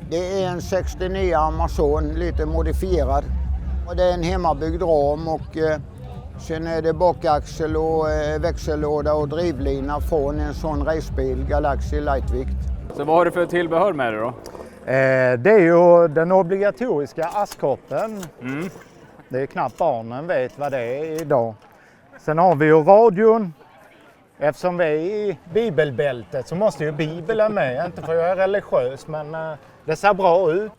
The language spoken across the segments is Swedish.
Det är en 69 Amazon, lite modifierad. Och det är en hemmabyggd ram och sen är det bakaxel och växellåda och drivlina från en sån racebil, Galaxy Lightvikt. Så vad har du för tillbehör med dig då? Det är ju den obligatoriska askkoppen. Det är knappt barnen vet vad det är idag. Sen har vi ju radion. Eftersom vi är i bibelbältet så måste ju Bibeln med. Inte för att jag är religiös, men det ser bra ut.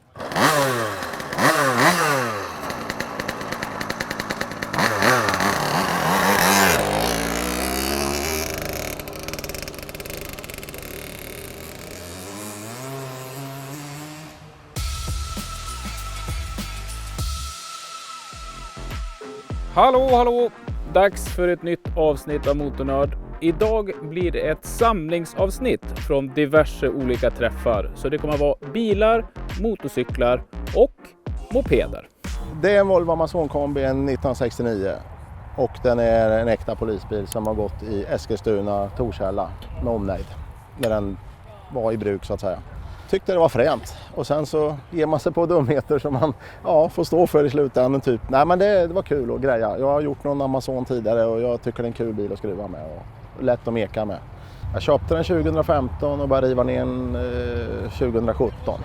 Hallå! Dags för ett nytt avsnitt av Motornörd. Idag blir det ett samlingsavsnitt från diverse olika träffar. Så det kommer att vara bilar, motorcyklar och mopeder. Det är en Volvo Amazon Kombi 1969 och den är en äkta polisbil som har gått i Eskilstuna, Torshälla med omnejd när den var i bruk så att säga. Tyckte det var fränt och sen så ger man sig på dumheter som man får stå för i slutändan typ. Nej men det var kul att greja. Jag har gjort någon Amazon tidigare och jag tycker det är en kul bil att skruva med och lätt att meka med. Jag köpte den 2015 och började riva ner den 2017.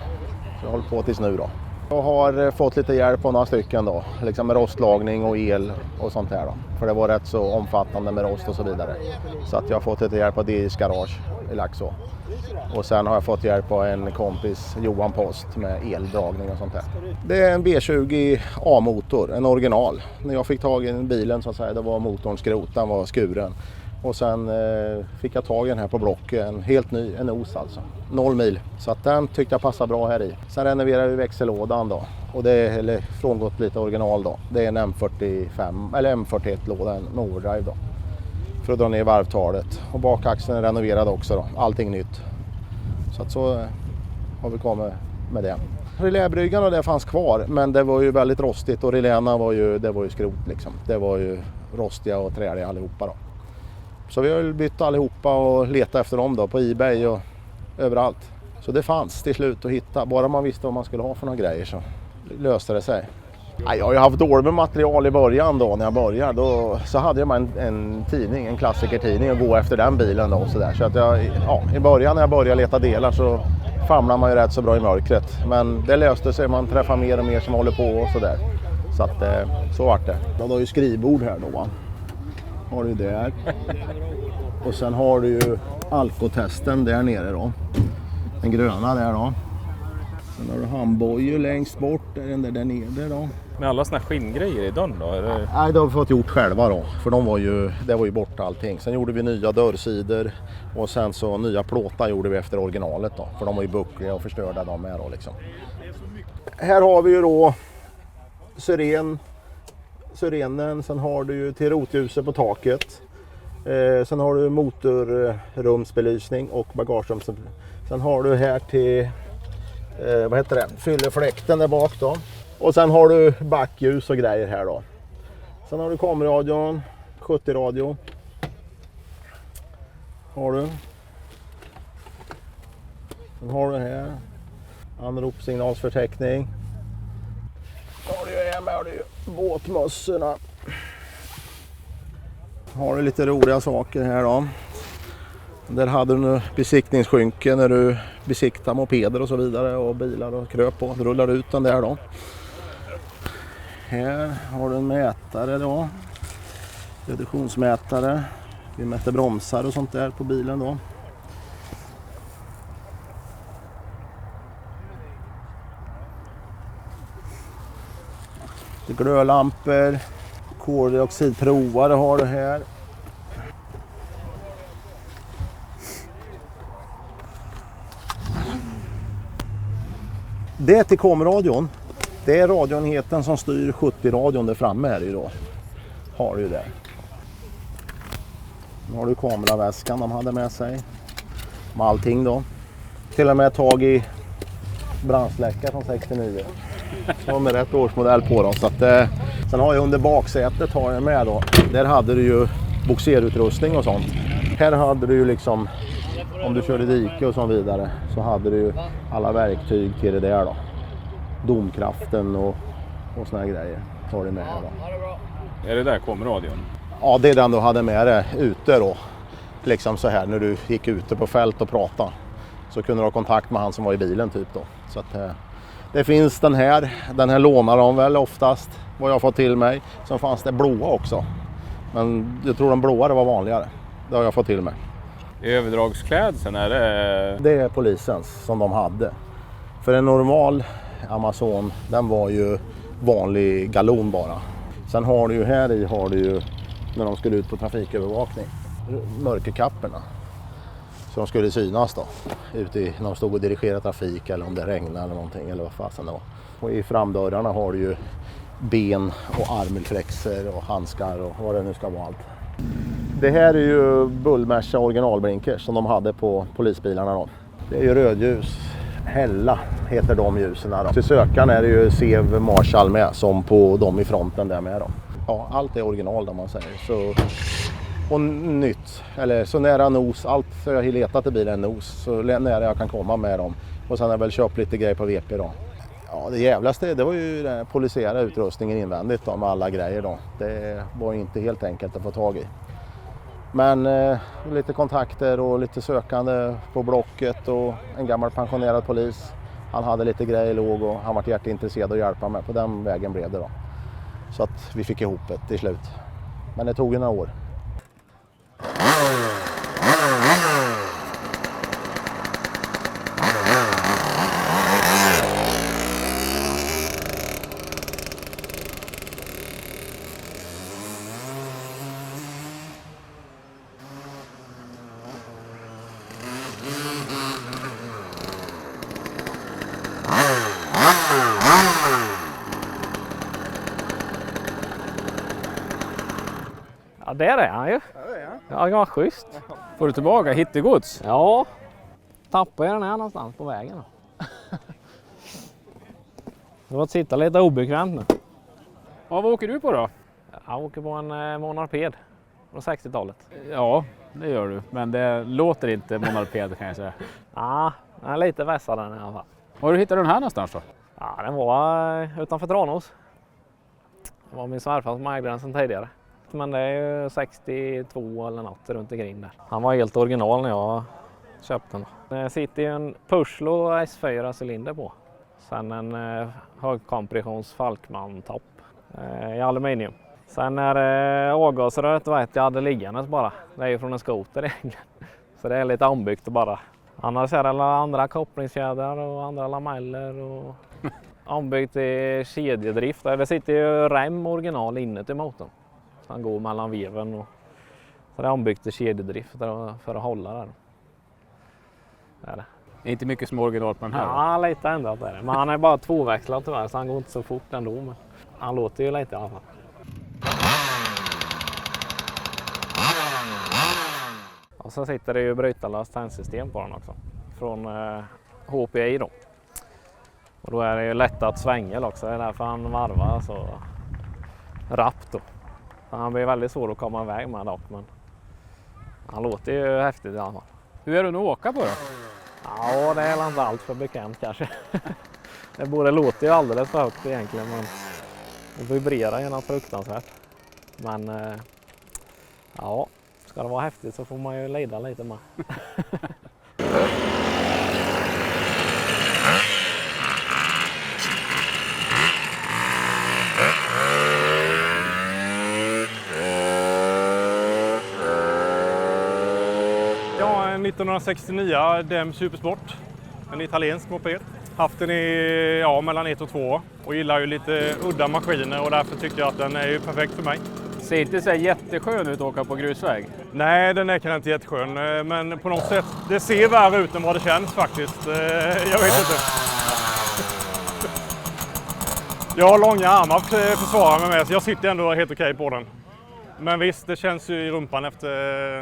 Så jag håller på tills nu då. Jag har fått lite hjälp av några stycken då, liksom med rostlagning och el och sånt här då. För det var rätt så omfattande med rost och så vidare. Så att jag har fått lite hjälp av DIs garage i Laxå. Och sen har jag fått hjälp av en kompis, Johan Post, med eldragning och sånt här. Det är en B20 A-motor, en original. När jag fick tag i bilen så att säga, det var motorn skrot, den var skuren. Och sen fick jag tag i den här på Blocket, en helt ny, en OS alltså. 0 mil. Så att den tyckte jag passade bra här i. Sen renoverade vi växellådan då. Och det är eller frångått lite original då. Det är en M45 eller M41-låda med overdrive då. För att dra ner varvtalet. Och bakaxeln är renoverad också då. Allting nytt. Så att så har vi kommit med det. Reläbryggan och det fanns kvar. Men det var ju väldigt rostigt och reläna var ju skrot liksom. Det var ju rostiga och träliga allihopa då. Så vi har bytt allihopa och letat efter dem då på eBay och överallt. Så det fanns till slut att hitta. Bara man visste vad man skulle ha för några grejer så löste det sig. Jag har ju haft dåligt med material i början då när jag började. Så hade jag en tidning, en klassikertidning och gå efter den bilen då och sådär. Så att i början när jag började leta delar så famlar man ju rätt så bra i mörkret. Men det löste sig, man träffar mer och mer som håller på och sådär. Så att så vart det. Jag har ju skrivbord här då va. Har du där. Och sen har du ju alkotesten där nere då. Den gröna där då. Sen har du handbojor längst bort, den där nere då. Med alla såna skinngrejer i dörren då? Eller? Nej, det har vi fått gjort själva då. För det var ju borta allting. Sen gjorde vi nya dörrsidor och sen så nya plåtar gjorde vi efter originalet då. För de var ju buckliga och förstörda de här då liksom. Här har vi ju då syrenen, sen har du ju till rotljuset på taket. Sen har du motorrumsbelysning och bagagerum. Sen har du här till fyllefläkten där bak då. Och sen har du backljus och grejer här då. Sen har du komradion, 70-radio. Har du. Sen har du här anropssignalsförteckning. Har du här med har du båtmössorna. Har du lite roliga saker här då. Där hade du besiktningsskynke när du besiktar mopeder och så vidare och bilar och kröp på. Du rullar ut den där då. Här har du en mätare då. Reduktionsmätare. Vi mäter bromsar och sånt där på bilen då. Glödlampor. Koldioxidprovare har du här. Det till komradion. Det är radioenheten som styr 70-radion där framme här idag. Har du där. Nu har du kameraväskan de hade med sig. Med allting då. Till och med tag i brandsläckare från 69. Så med rätt årsmodell på dem. Så att, sen har jag under baksätet har jag med då. Där hade du ju boxerutrustning och sånt. Här hade du ju liksom om du körde dike och så vidare så hade du ju alla verktyg till det där då. Domkraften och såna här grejer tar du med här då. Är det där komradion? Ja, det är den du hade med dig ute då. Liksom så här när du gick ute på fält och pratade. Så kunde du ha kontakt med han som var i bilen typ då. Så att det finns den här lånar de väl oftast vad jag har fått till mig. Sen fanns det blåa också. Men jag tror de blåa var vanligare. Det har jag fått till mig. Överdragsklädseln, är det? Det är polisens som de hade. För en normal Amazon, den var ju vanlig galon bara. Sen har du ju här i när de skulle ut på trafikövervakning, mörkerkapporna. Så de skulle synas då, när de stod och dirigerade trafik eller om det regnade eller någonting eller vad fasen det var. Och i framdörrarna har du ju ben och armreflexer och handskar och vad det nu ska vara allt. Det här är ju Bullmerca originalblinkers som de hade på polisbilarna då. Det är ju rödljus. Hälla heter de ljusen då. Till sökaren är det ju Sev Marshall med som på dem i fronten där med då. Ja, allt är original om man säger. Så, och nytt, eller så nära nos, allt jag har letat i bilen nos, så nära jag kan komma med dem. Och sen har jag väl köpt lite grejer på VP då. Ja, det jävlaste det var ju den polisiära utrustningen invändigt då, med alla grejer då. Det var inte helt enkelt att få tag i. Men lite kontakter och lite sökande på Blocket och en gammal pensionerad polis. Han hade lite grejer låg och han var hjärtintresserad att hjälpa mig. På den vägen blev det då. Så att vi fick ihop det till slut. Men det tog ju några år. Ja, där är han ju. Ja, det var schysst. Får du tillbaka hittegods? Ja, tappade jag den här någonstans på vägen. Det var att sitta lite obekvämt nu. Ja, vad åker du på då? Jag åker på en monarped från 60-talet. Ja, det gör du. Men det låter inte monarped kan jag säga. Ja, den är lite vässad den i alla fall. Var du hittade den här någonstans då? Ja, den var utanför Tranås. Det var min svärfar som ägde den sedan tidigare. Men det är ju 62 eller något runt omkring där. Han var helt original när jag köpte den. Det sitter ju en Pushlo S4-cylinder på. Sen en högkompressions Falkman-topp i aluminium. Sen är det avgasröret jag hade liggandes bara. Det är ju från en skoter egentligen. Så det är lite ombyggt bara. Annars är det alla andra kopplingskedjor och andra lameller och ombyggt i kedjedrift. Det sitter ju rem original inuti motorn. Så han går mellan veven och så det är ombyggt i kedjedrift för att hålla där. Det är det. Det är inte mycket som original på den här? Ja, lite ändrat är det. Men han är bara tvåväxlad tyvärr så han går inte så fort ändå. Men han låter ju lite i alla fall. Och så sitter det ju brytarlöst tändsystem på den också. Från HPI då. Och då är det ju lättat svängel också. Det är därför han varvar så rappt då. Han blir väldigt svår att komma iväg med dock, men han låter ju häftigt i alla fall. Hur är det att åka på då? Ja, det är inte allt för bekvämt kanske. Det borde låter ju alldeles för högt egentligen, men det vibrerar ju något fruktansvärt. Men ja, ska det vara häftigt så får man ju lida lite med. Ja, en 1969 Dem Supersport, en italiensk moped. Haft den i mellan 1 och 2 år och gillar ju lite udda maskiner och därför tycker jag att den är ju perfekt för mig. Ser inte så jätteskön ut att åka på grusväg? Nej, den är kanske inte jätteskön, men på något sätt, det ser värre ut än vad det känns faktiskt. Jag vet inte. Jag har långa armar att försvara mig med så jag sitter ändå helt okej på den. Men visst, det känns ju i rumpan efter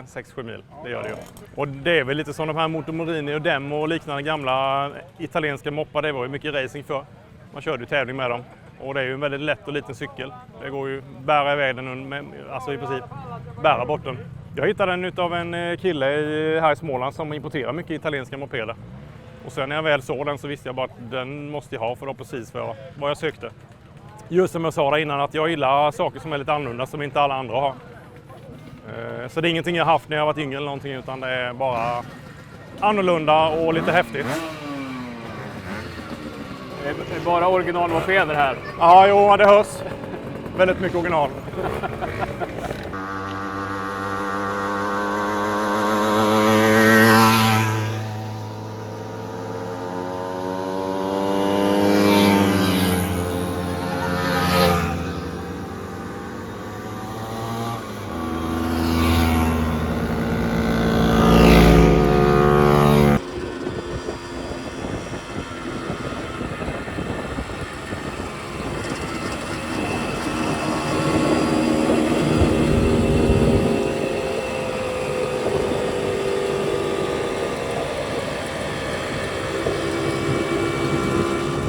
6-7 mil, det gör det ju. Och det är väl lite som de här Motomorini och Dem och liknande gamla italienska moppar, det var ju mycket racing för. Man körde ju tävling med dem. Och det är ju en väldigt lätt och liten cykel. Det går ju bära iväg den, alltså i princip bära bort den. Jag hittade den utav en kille här i Småland som importerar mycket italienska mopeder. Och sen när jag väl såg den så visste jag bara att den måste jag ha, för det var precis vad jag sökte. Just som jag sa där innan, att jag gillar saker som är lite annorlunda som inte alla andra har. Så det är ingenting jag haft när jag varit yngre eller någonting, utan det är bara annorlunda och lite häftigt. Det är bara originalmopeder här. Ja, jo, det hörs väldigt mycket original.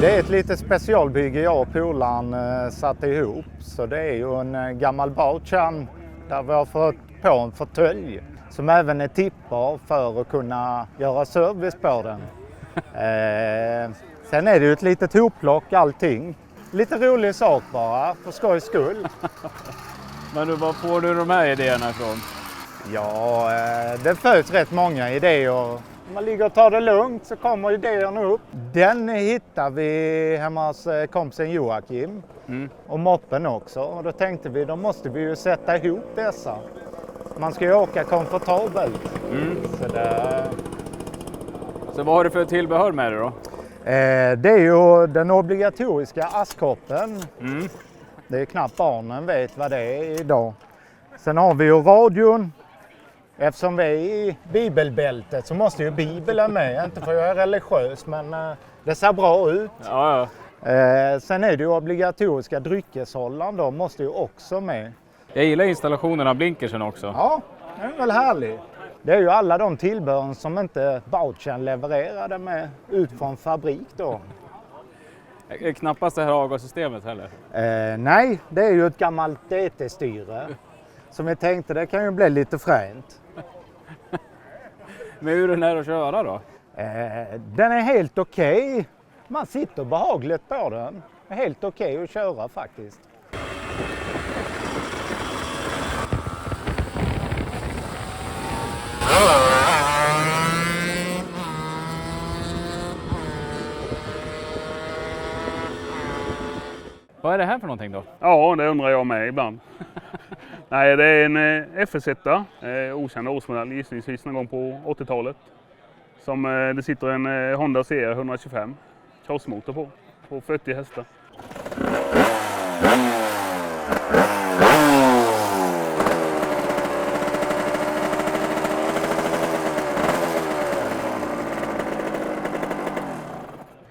Det är ett litet specialbygge jag och polaren satte ihop. Så det är ju en gammal Bautchan där vi har fått på en fåtölj som även är tippbar för att kunna göra service på den. Sen är det ju ett litet hopplock allting. Lite rolig sak bara, för skojs skull. Men var får du de här idéerna ifrån? Ja, det föds rätt många idéer. Om man ligger och tar det lugnt så kommer idéerna upp. Den hittar vi hemma hos kompisen Joakim och moppen också. Och då tänkte vi, då måste vi ju sätta ihop dessa. Man ska ju åka komfortabelt. Så vad har du för tillbehör med dig då? Det är ju den obligatoriska askkoppen. Det är knappt barnen vet vad det är idag. Sen har vi ju radion. Eftersom vi är i bibelbältet så måste ju Bibeln med. Inte för att jag är religiös, men det ser bra ut. Ja. Sen är det ju obligatoriska dryckeshållaren då, måste ju också med. Jag gillar installationen av blinkersen också. Ja, det är väl härligt. Det är ju alla de tillbehör som inte Bautchan levererade med ut från fabrik då. Knappast det här avgassystemet heller. Nej, det är ju ett gammalt DT-styre. Som jag tänkte, det kan ju bli lite fränt. Men hur är den här att köra då? Den är helt okej. Man sitter behagligt på den. Det är helt okej att köra faktiskt. Vad är det här för någonting då? Ja, det undrar jag med ibland. Nej, det är en FS1, okänd årsmodell, gissningsvis någon gång på 80-talet. Som det sitter en Honda CR 125 crossmotor på 40 hästar.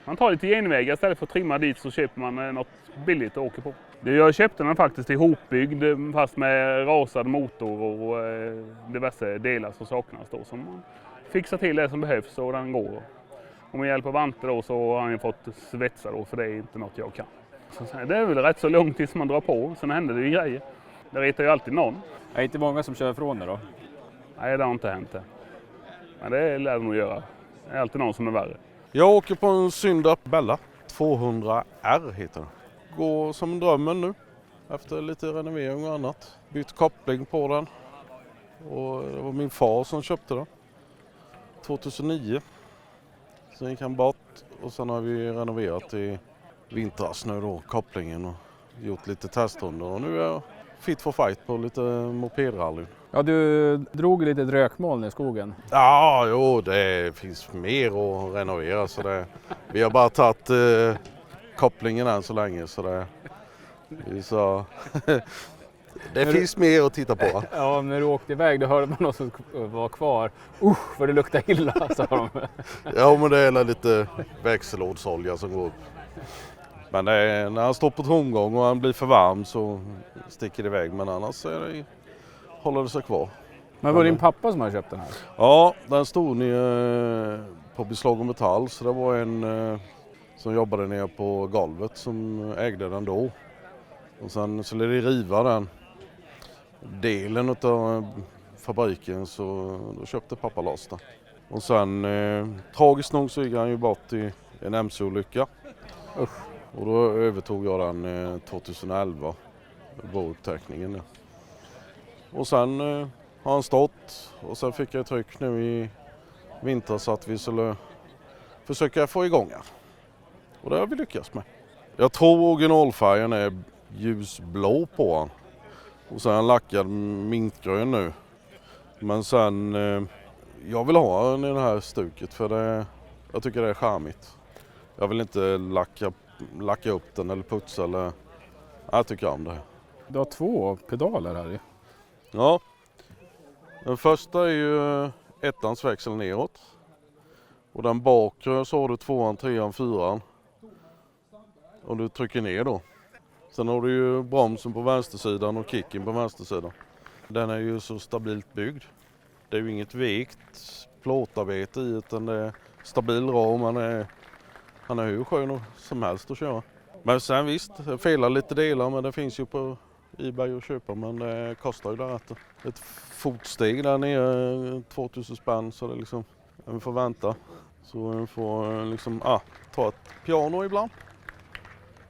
Man tar lite genvägar istället för att trimma dit, så köper man något billigt att åka på. Jag köpte den faktiskt ihopbyggd, fast med rasad motor och diverse delar som saknas då. Så man fixar till det som behövs och den går. Och med hjälp av Ante då så har han fått svetsa då, för det är inte något jag kan. Så det är väl rätt så långt tills man drar på, sen händer det ju grejer. Det retar ju alltid någon. Det är inte många som kör ifrån det då? Nej, det har inte hänt det. Men det lär det nog göra. Det är alltid någon som är värre. Jag åker på en Synda Bella 200R heter den. Går som drömmen nu efter lite renovering och annat. Bytt koppling på den. Och det var min far som köpte den 2009. Sen gick han bort och sen har vi renoverat i vintras nu då, kopplingen och gjort lite testrundor. Och nu är jag fit for fight på lite mopedrallyn. Ja, du drog lite rökmoln i skogen. Ja, jo, det finns mer att renovera. Så det, vi har bara tagit kopplingen än så länge. Så det finns mer att titta på. Ja, när du åkte iväg då hörde man något som var kvar. För det luktar illa, sa de. Ja, men det är lite växellådsolja som går upp. Men det är, när han står på tomgång och han blir för varm så sticker det iväg. Men annars håller det sig kvar. Men var det din pappa som har köpt den här? Ja, den stod nere på Beslag och Metall. Så det var en som jobbade nere på golvet som ägde den då. Och sen skulle de riva den delen av fabriken så då köpte pappa loss den. Och sen tragiskt nog så gick han ju bort i en MC-olycka. Och då övertog jag den 2011, bouppteckningen. Och sen har han stått och sen fick jag tryck nu i vinter så att vi skulle försöka få igång den. Och det har vi lyckats med. Jag tror originalfärgen är ljusblå på den. Och sen är han lackad mintgrön nu. Men sen, jag vill ha den i det här stuket för jag tycker det är charmigt. Jag vill inte lacka upp den eller putsa eller, jag tycker om det. Du har 2 pedaler här i. Ja, den första är ju ettans växel neråt. Och den bakre så har du 2an, 3an, 4an. Och du trycker ner då. Sen har du ju bromsen på vänstersidan och kicken på vänstersidan. Den är ju så stabilt byggd. Det är ju inget vikt plåtarbete i utan det är stabil ram. Han är hur skön som helst att köra. Men sen visst, det felar lite delar men det finns ju på eBay att köpa men det kostar ju där ett fotsteg där nere 2000 spänn så det liksom, vi får vänta. Så vi får liksom, ta ett piano ibland.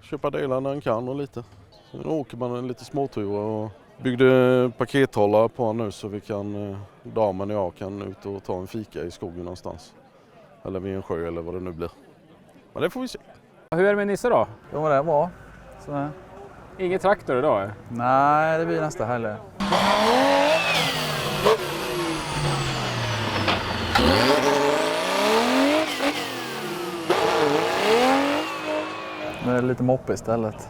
Köpa delar när den kan och lite. Sen åker man lite småturer och byggde pakethållare på honom nu så vi kan, damen och jag kan ut och ta en fika i skogen någonstans. Eller vid en sjö eller vad det nu blir. Men det får vi se. Hur är det med Nisse då? Jo, det är bra. Så. Ingen traktor idag? Nej, det blir nästa helg. Nu är det lite moppe istället.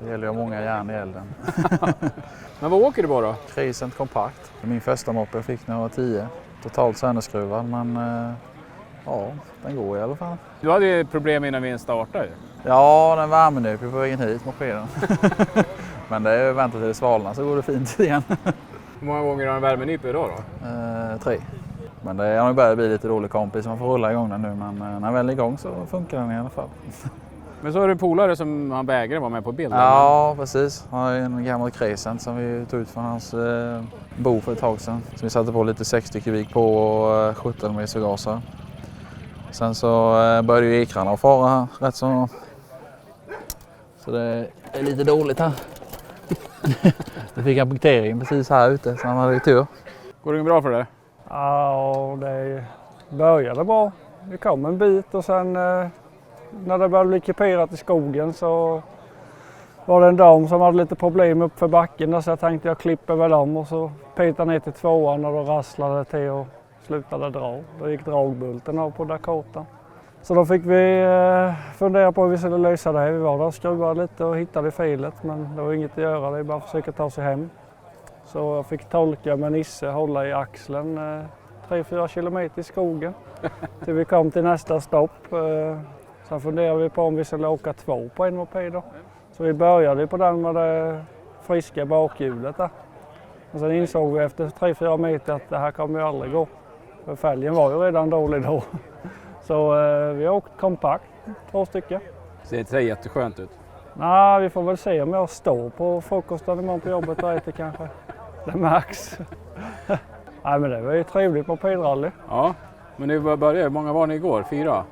Det gäller ju många järn i elden. Men vad åker du på då? Crescent kompakt. Min första moppe jag fick när jag var 10. Totalt sönderskruvad men ja, den går i alla fall. Du hade ju problem innan vi startade ju. Ja, den värmer nu på vägen hit, mopeden. Men det är väntat till det svalnar så går det fint igen. Hur många gånger har den värmenyp idag då? 3. Men det har börjat bli lite rolig kompis, man får rulla igång den nu men när den väl är igång så funkar den i alla fall. Men så är det en polare som han vägrar vara med på bilden. Ja, precis. Han har en gammal Crescent som vi tog ut från hans bo för ett tag sedan. Så vi satte på lite 60 kubik på och 17 med förgasare. Sen så började ju ekrarna att fara här rätt så det är lite dåligt här. Det fick en punktering precis här ute så han hade ju tur. Går det bra för det? Ja, det började bra. Det kom en bit och sen när det började bli kuperat i skogen så var det en dam som hade lite problem upp för backen där, så jag tänkte jag klipper väl dem och så petade ner till 2an och då rasslade till och slutade dra. Då gick dragbulten av på Dakota. Så då fick vi fundera på hur vi skulle lösa det. Vi var där och skruvade lite och hittade felet men det var inget att göra, det är bara att försöka ta sig hem. Så jag fick tolka med Nisse, hålla i axeln 3-4 kilometer i skogen till vi kom till nästa stopp. Sen funderade vi på om vi skulle åka 2 på en moped då. Så vi började på den med det friska bakhjulet där. Och sen insåg vi efter 3-4 meter att det här kommer ju aldrig gå. För fälgen var ju redan dålig då. Så vi har åkt kompakt, 2 stycken. Så det ser jätteskönt ut. Nej, vi får väl se om jag står på frukosten imorgon på jobbet och äter kanske. Det märks. Nej men det var ju trevligt mopedrally. Ja, men nu började, hur många var ni igår? 4?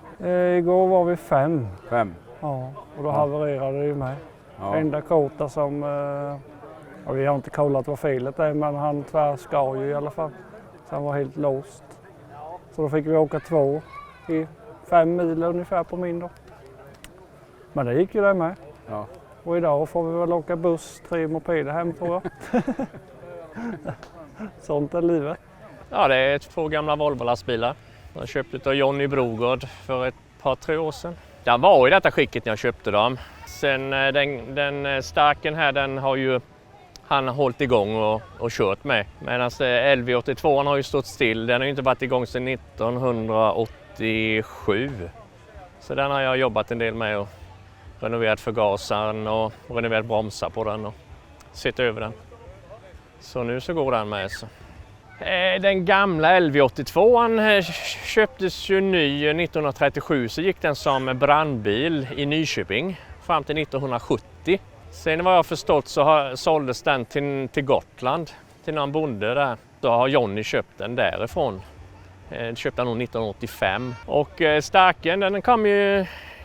Igår var vi 5. 5? Ja, och då havererade det ju med. Ja. Enda Kota som, vi har inte kollat vad felet är men han tvärskar ju i alla fall. Så han var helt låst. Så då fick vi åka 2 i 5 mil ungefär på min då. Men det gick ju det med. Ja. Och idag får vi väl åka buss 3 mopeder hem tror jag. Sånt är livet. Ja, det är 2 gamla Volvo-lastbilar. Jag köpte av Johnny Brogård för ett par 3 år sedan. Den var i detta skicket när jag köpte dem. Sen den starken här, den har ju han hållit igång och kört med. Medan LV82 har ju stått still. Den har ju inte varit igång sedan 1987. Så den har jag jobbat en del med och renoverat förgasaren och renoverat bromsar på den och sett över den. Så nu så går den med. Så. Den gamla LV82 köptes ju ny 1937, så gick den som brandbil i Nyköping fram till 1970. Sen vad jag förstått så såldes den till Gotland, till någon bonde där. Då har Johnny köpt den därifrån. Köpte han nog 1985. Och starken den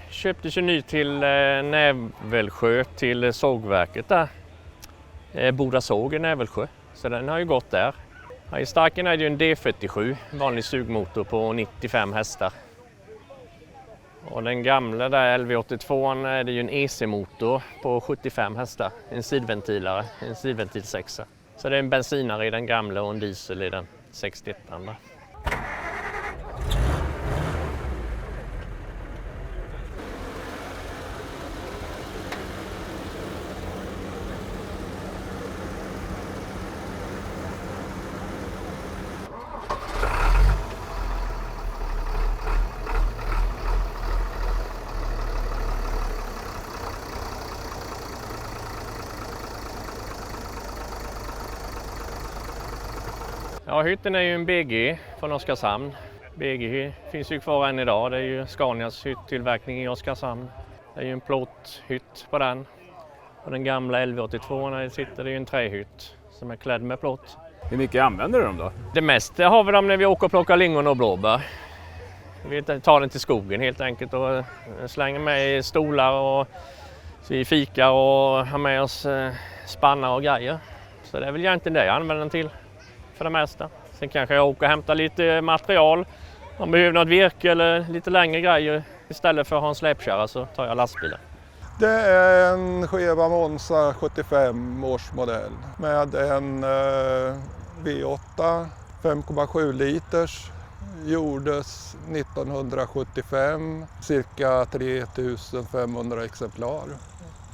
köptes ju ny till Nävelsjö, till sågverket där. Boda såg i Nävelsjö. Så den har ju gått där. Ja, i starken är det ju en D47, vanlig sugmotor på 95 hästar. Och den gamla där LV82 är det ju en EC-motor på 75 hästar. En sidventilare, en sidventil 6. Så det är en bensinare i den gamla och en diesel i den 61 andra. Ja, hytten är ju en BG från Oskarshamn. BG finns ju kvar än idag. Det är ju Scanias hyttillverkning i Oskarshamn. Det är ju en plåthytt på den. Och den gamla LV82 sitter det ju en trähytt som är klädd med plåt. Hur mycket använder du dem då? Det mesta har vi dem när vi åker och plockar lingon och blåbär. Vi tar den till skogen helt enkelt och slänger med i stolar och vi fikar och har med oss spannar och grejer. Så det är väl egentligen det jag använder den till. För det mesta. Sen kanske jag åker och hämtar lite material. Om man behöver något virke eller lite längre grejer. Istället för att ha en släpkärra så tar jag lastbilen. Det är en Cheva Monza 75 års modell med en V8 5,7 liters. Gjordes 1975, cirka 3500 exemplar.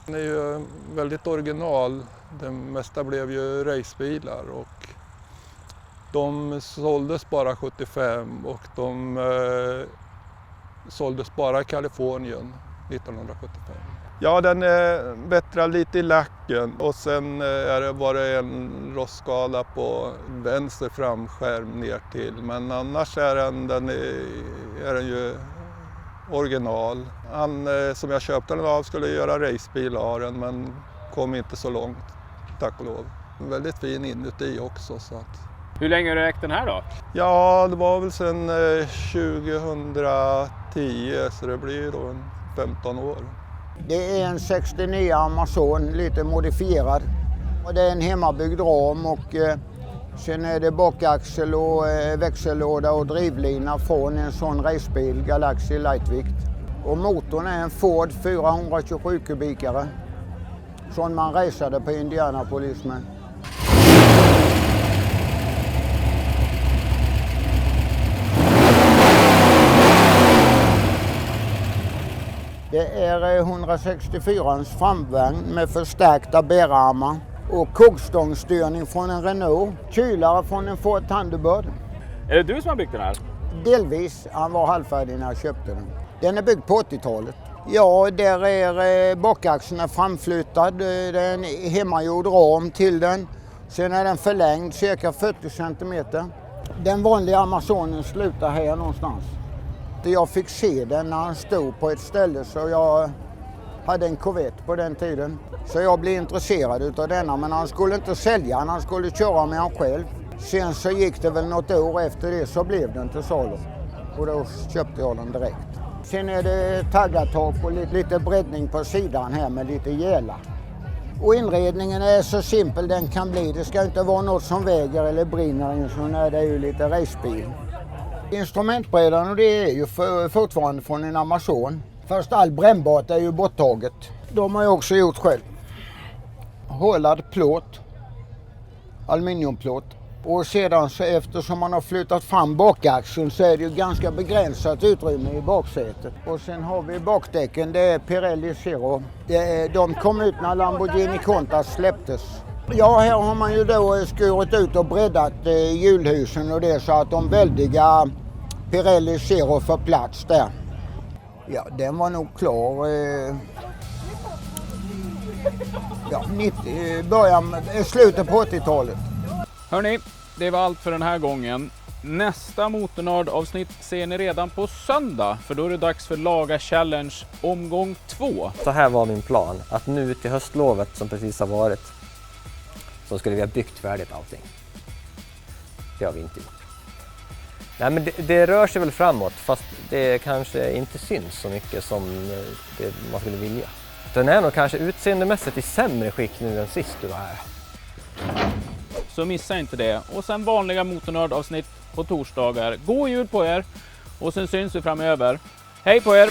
Den är ju väldigt original. Det mesta blev ju racebilar och de såldes bara 75 och de såldes bara i Kalifornien 1975. Ja, den bättrar lite i lacken och sen är det bara en rostskala på vänster framskärm ner till. Men annars är den ju original. Han som jag köpte den av skulle göra racebil av den men kom inte så långt, tack och lov. Väldigt fin inuti också. Så att... Hur länge har du ägt den här då? Ja, det var väl sedan 2010 så det blir då 15 år. Det är en 69 Amazon, lite modifierad. Och det är en hemmabyggd ram och sen är det bakaxel och växellåda och drivlina från en sån racebil, Galaxy Lightvikt. Och motorn är en Ford 427 kubikare. Sån man raceade på Indianapolis med. Det är 164ans framvagn med förstärkta bärarmar och kogstångsstyrning från en Renault, kylare från en Ford Thunderbird. Är det du som har byggt den här? Delvis, han var halvfärdig när jag köpte den. Den är byggd på 80-talet. Ja, där är bakaxeln framflyttad, det är en hemmagjord ram till den. Sen är den förlängd cirka 40 cm. Den vanliga Amazonen slutar här någonstans. Jag fick se den när han stod på ett ställe så jag hade en Corvette på den tiden. Så jag blev intresserad utav denna men han skulle inte sälja den, han skulle köra med han själv. Sen så gick det väl något år efter det så blev den till salu och då köpte jag den direkt. Sen är det taggartak och lite breddning på sidan här med lite gäla. Och inredningen är så simpel den kan bli. Det ska inte vara något som väger eller brinner in så när det är ju lite racebil. Instrumentbrädan och det är ju fortfarande från en Amazon. Först all brännbart är ju borttaget. De har jag också gjort själv. Hållad plåt, aluminiumplåt. Och sedan så eftersom man har flyttat fram bakaxeln så är det ju ganska begränsat utrymme i baksätet. Och sen har vi bakdäcken, det är Pirelli Zero. De kom ut när Lamborghini Countach släpptes. Ja, här har man ju då skurit ut och breddat hjulhusen och det så att de väldiga Pirelli Zero får plats där. Ja, den var nog klar. Slutet på 80-talet. Hörrni, det var allt för den här gången. Nästa Motornörd-avsnitt ser ni redan på söndag, för då är det dags för Laga Challenge omgång 2. Så här var min plan, att nu till höstlovet som precis har varit så skulle vi ha byggt färdigt allting. Det har vi inte gjort. Nej, men det rör sig väl framåt, fast det kanske inte syns så mycket som man skulle vilja. Den är nog kanske utseendemässigt i sämre skick nu än sist du var här. Så missa inte det. Och sen vanliga Motornörd-avsnitt på torsdagar. God jul på er och sen syns vi framöver. Hej på er!